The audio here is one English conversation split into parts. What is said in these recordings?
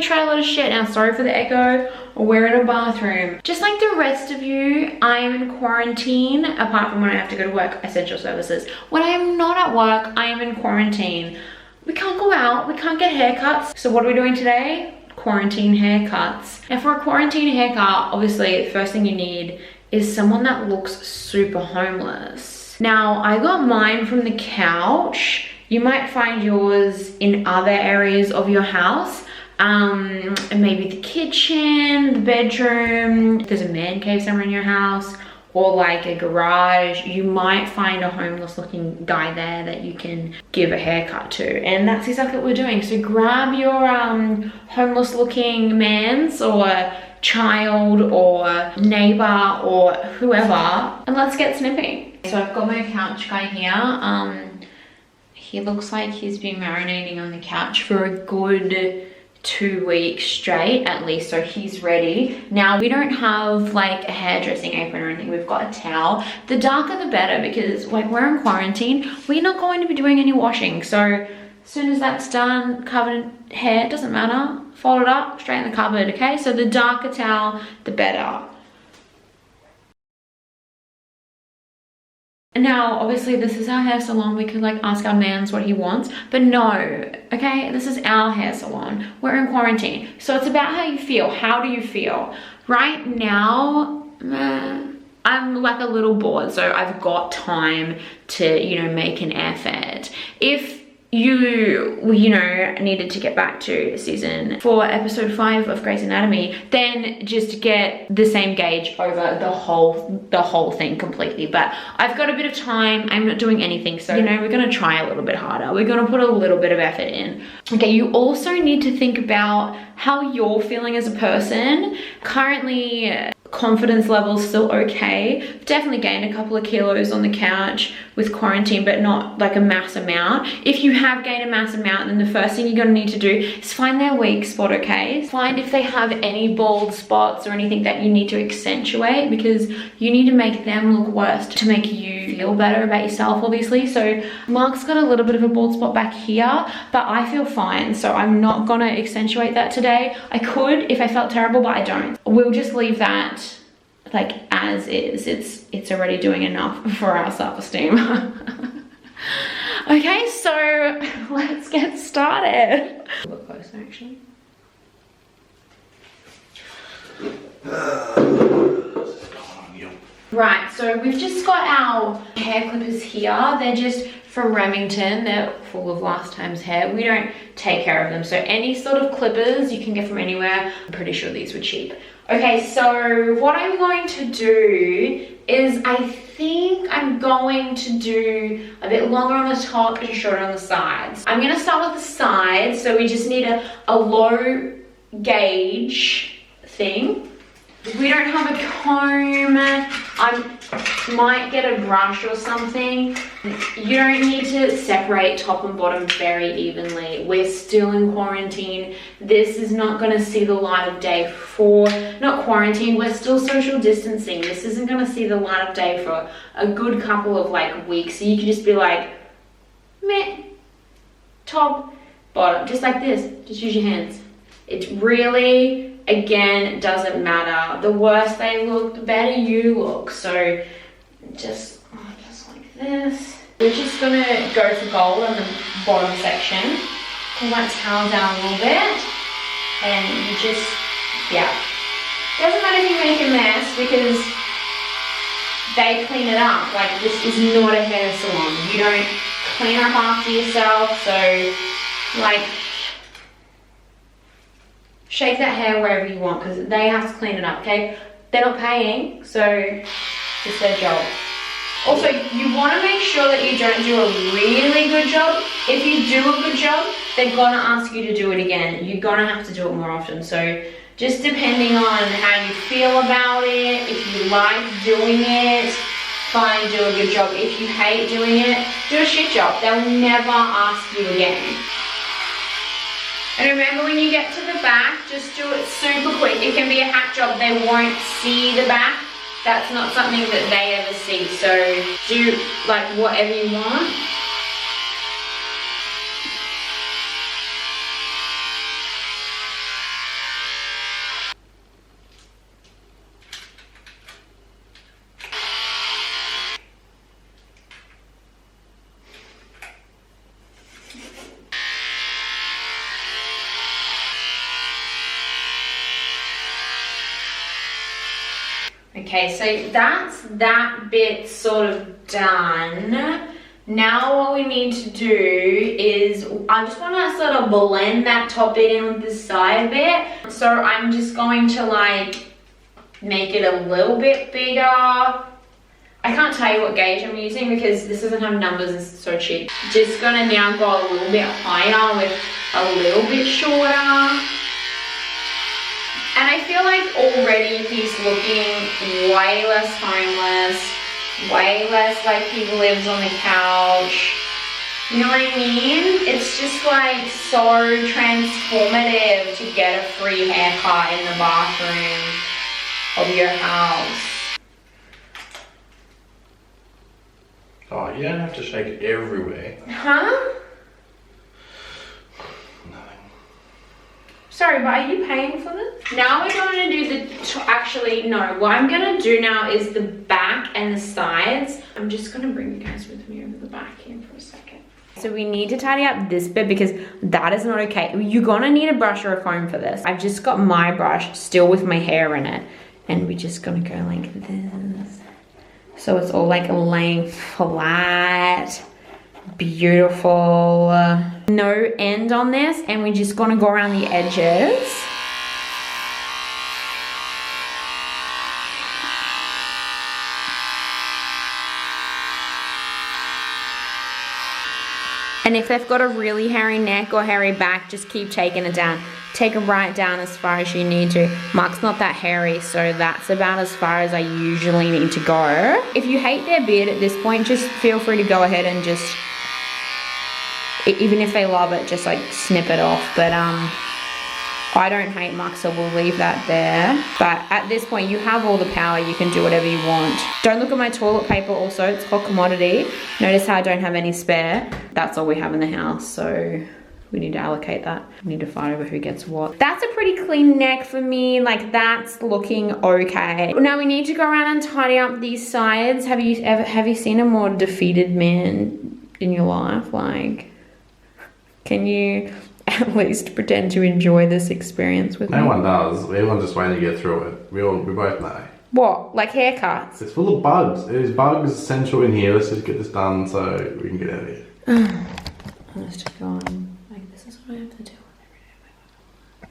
try a lot of shit. Now, sorry for the echo. We're in a bathroom. Just like the rest of you, I am in quarantine, apart from when I have to go to work, essential services. When I am not at work, I am in quarantine. We can't go out, we can't get haircuts. So what are we doing today? Quarantine haircuts. Now for a quarantine haircut, obviously the first thing you need is someone that looks super homeless. Now I got mine from the couch. You might find yours in other areas of your house. Maybe the kitchen, the bedroom, if there's a man cave somewhere in your house, or like a garage, you might find a homeless looking guy there that you can give a haircut to. And that's exactly what we're doing. So grab your homeless looking man's or child or neighbor or whoever, and let's get snipping. So I've got my couch guy here. He looks like he's been marinating on the couch for a good 2 weeks straight at least, so he's ready. Now we don't have like a hairdressing apron or anything, we've got a towel. The darker the better, because like we're in quarantine, we're not going to be doing any washing. So as soon as that's done, covered in hair, it doesn't matter, fold it up, straight in the cupboard, okay? So the darker towel, the better. Now, obviously this is our hair salon. We could like ask our mans what he wants, but no, okay? This is our hair salon. We're in quarantine. So it's about how you feel. How do you feel? Right now, I'm like a little bored, so I've got time to, you know, make an effort. If you know, needed to get back to season 4, episode 5 of Grey's Anatomy, then just get the same gauge over the whole thing completely. But I've got a bit of time, I'm not doing anything, so you know, we're gonna try a little bit harder, we're gonna put a little bit of effort in. Okay, you also need to think about how you're feeling as a person. Currently, confidence levels still okay. Definitely gained a couple of kilos on the couch with quarantine, but not like a mass amount. If you have gained a mass amount, then the first thing you're gonna need to do is find their weak spot, okay? Find if they have any bald spots or anything that you need to accentuate, because you need to make them look worse to make you feel better about yourself, obviously. So Mark's got a little bit of a bald spot back here, but I feel fine, so I'm not gonna accentuate that today. I could if I felt terrible, but I don't. We'll just leave that like as is. It's already doing enough for our self-esteem. Okay, so let's get started. A little closer actually. Right, so we've just got our hair clippers here. They're just from Remington. They're full of last time's hair. We don't take care of them, so any sort of clippers you can get from anywhere. I'm pretty sure these were cheap. Okay, so what I'm going to do is I think I'm going to do a bit longer on the top and shorter on the sides. I'm going to start with the sides, so we just need a low gauge thing. We don't have a comb. I might get a brush or something. You don't need to separate top and bottom very evenly. We're still in quarantine. This is not going to see the light of day for, not quarantine, we're still social distancing. This isn't going to see the light of day for a good couple of like weeks. So you can just be like, meh, top, bottom, just like this. Just use your hands. It's really, again, doesn't matter. The worse they look, the better you look. So just like this. We're just gonna go for gold on the bottom section. Pull that towel down a little bit. And you just, yeah. Doesn't matter if you make a mess because they clean it up. Like, this is not a hair salon. You don't clean up after yourself. So, like, shake that hair wherever you want because they have to clean it up, okay? They're not paying, so it's their job. Also, you want to make sure that you don't do a really good job. If you do a good job, they're gonna ask you to do it again. You're gonna have to do it more often. So just depending on how you feel about it, if you like doing it, fine, do a good job. If you hate doing it, do a shit job. They'll never ask you again. And remember, when you get to the back, just do it super quick. It can be a hack job. They won't see the back. That's not something that they ever see. So do like whatever you want. Okay, so that's that bit sort of done. Now what we need to do is, I just want to sort of blend that top bit in with the side bit. So I'm just going to like make it a little bit bigger. I can't tell you what gauge I'm using because this doesn't have numbers, it's so cheap. Just gonna now go a little bit higher with a little bit shorter. And I feel like already he's looking way less homeless, way less like he lives on the couch. You know what I mean? It's just like so transformative to get a free haircut in the bathroom of your house. Oh, you don't have to shake it everywhere. Huh? Nothing. Sorry, but are you paying for this? Now we're going to do the, actually no, what I'm going to do now is the back and the sides. I'm just going to bring you guys with me over the back here for a second. So we need to tidy up this bit because that is not okay. You're going to need a brush or a comb for this. I've just got my brush still with my hair in it. And we're just going to go like this. So it's all like laying flat, beautiful. No end on this, and we're just gonna go around the edges. And if they've got a really hairy neck or hairy back, just keep taking it down. Take it right down as far as you need to. Mark's not that hairy, so that's about as far as I usually need to go. If you hate their beard at this point, just feel free to go ahead and just, even if they love it, just like snip it off. But I don't hate Mark, so we'll leave that there. But at this point, you have all the power. You can do whatever you want. Don't look at my toilet paper also. It's hot commodity. Notice how I don't have any spare. That's all we have in the house, so we need to allocate that. We need to fight over who gets what. That's a pretty clean neck for me. Like, that's looking okay. Now we need to go around and tidy up these sides. Have you seen a more defeated man in your life? Like, can you at least pretend to enjoy this experience with me? No one does. Everyone's just waiting to get through it. We both know. What? Like haircuts? It's full of bugs. There's bugs central in here. Let's just get this done so we can get out of here. Honest to God. Like, this is what I have to deal with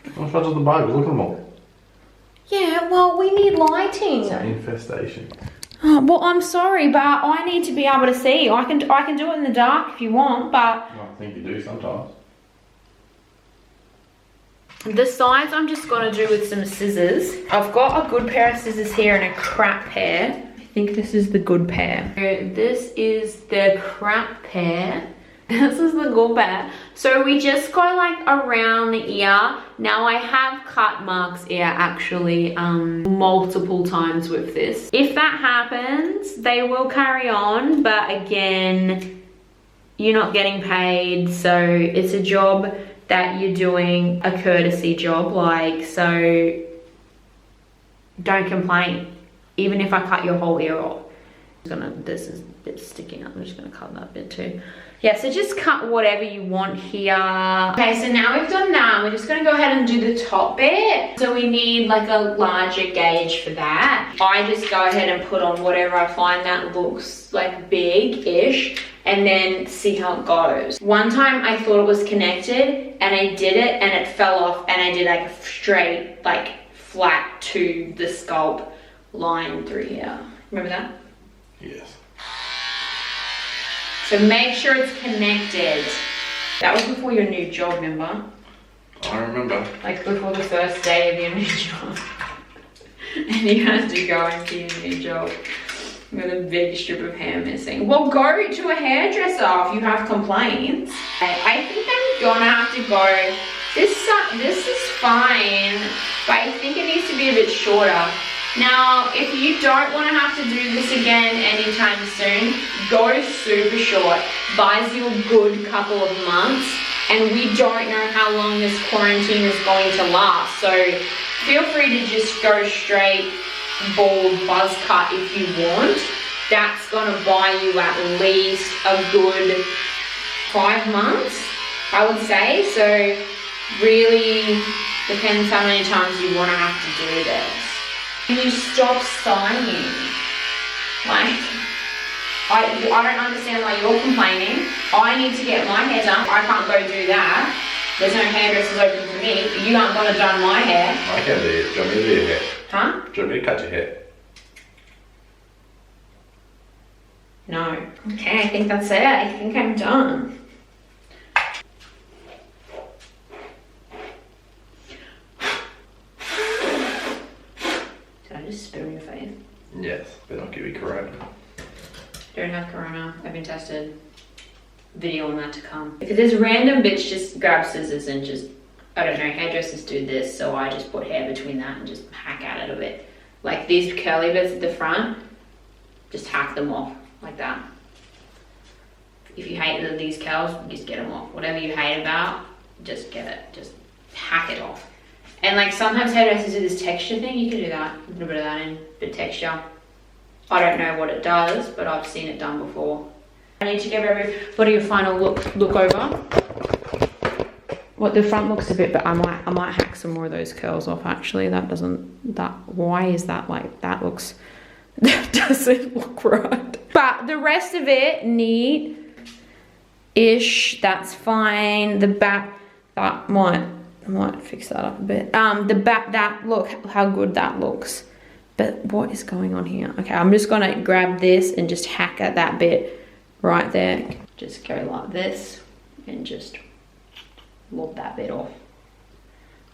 every day. What's wrong with the bugs? Look at them all. Yeah, well, we need lighting. It's an infestation. Oh, well, I'm sorry, but I need to be able to see. I can do it in the dark if you want, but Well, I think you do sometimes. the sides I'm just gonna do with some scissors. I've got a good pair of scissors here and a crap pair. I think this is the good pair. This is the crap pair. This is the good pair. So we just go like around the ear. Now I have cut Mark's ear actually multiple times with this. If that happens, they will carry on, but again, you're not getting paid, so it's a job that you're doing, a courtesy job, like, so don't complain. Even if I cut your whole ear off. This is a bit sticking up, I'm just gonna cut that bit too. Yeah, so just cut whatever you want here. Okay, so now we've done that. We're just gonna go ahead and do the top bit. So we need like a larger gauge for that. I just go ahead and put on whatever I find that looks like big-ish and then see how it goes. One time I thought it was connected and I did it and it fell off and I did like a straight, like flat to the scalp line through here. Remember that? Yes. So make sure it's connected. That was before your new job, remember? I remember. Like before the first day of your new job. And you had to go into your new job with a big strip of hair missing. Well, go to a hairdresser if you have complaints. I think I'm gonna have to go. This is fine, but I think it needs to be a bit shorter. Now, if you don't want to have to do this again anytime soon, go super short. Buys you a good couple of months, and we don't know how long this quarantine is going to last. So feel free to just go straight bald buzz cut if you want. That's going to buy you at least a good 5 months, I would say. So really depends how many times you want to have to do this. Can you stop sighing? Like, I don't understand why you're complaining. I need to get my hair done. I can't go do that. There's no hairdressers open for me. You aren't gonna done my hair. I can do it. Do you want me to do your hair? Huh? Do you want me to cut your hair? No. Okay, I think that's it. I think I'm done. Did I just spit on your face? Yes, but I'll give you corona. Don't have corona. I've been tested. Video on that to come. If there's random bits, just grab scissors and just, I don't know, hairdressers do this, so I just put hair between that and just hack at it a bit. Like these curly bits at the front, just hack them off like that. If you hate these curls, just get them off. Whatever you hate about, just get it, just hack it off. And like sometimes hairdressers do this texture thing, you can do that, a little bit of that in, bit of texture. I don't know what it does, but I've seen it done before. I need to give everybody a final look over. What the front looks a bit, but I might hack some more of those curls off actually. Why is that like, that doesn't look right. But the rest of it, neat-ish, that's fine. The back, I might fix that up a bit. The back, look how good that looks. But what is going on here? Okay, I'm just gonna grab this and just hack at that bit right there. Just go like this and just lob that bit off.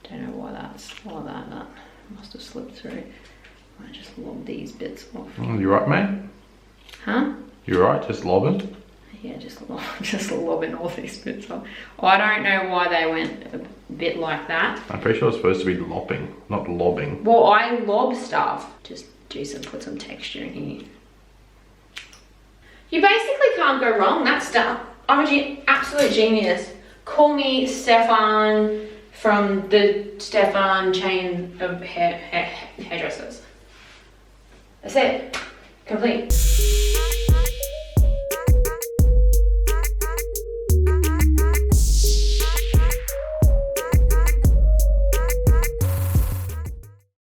Don't know why that's like that. That must have slipped through. I just lob these bits off. Oh, you right, mate? Huh? You right? Just lobbing? Yeah, just lobbing all these bits off. I don't know why they went a bit like that. I'm pretty sure it's supposed to be lopping, not lobbing. Well, I lob stuff. Just put some texture in here. You basically can't go wrong. That's stuff. I'm an absolute genius. Call me Stefan from the Stefan chain of hairdressers. That's it. Complete.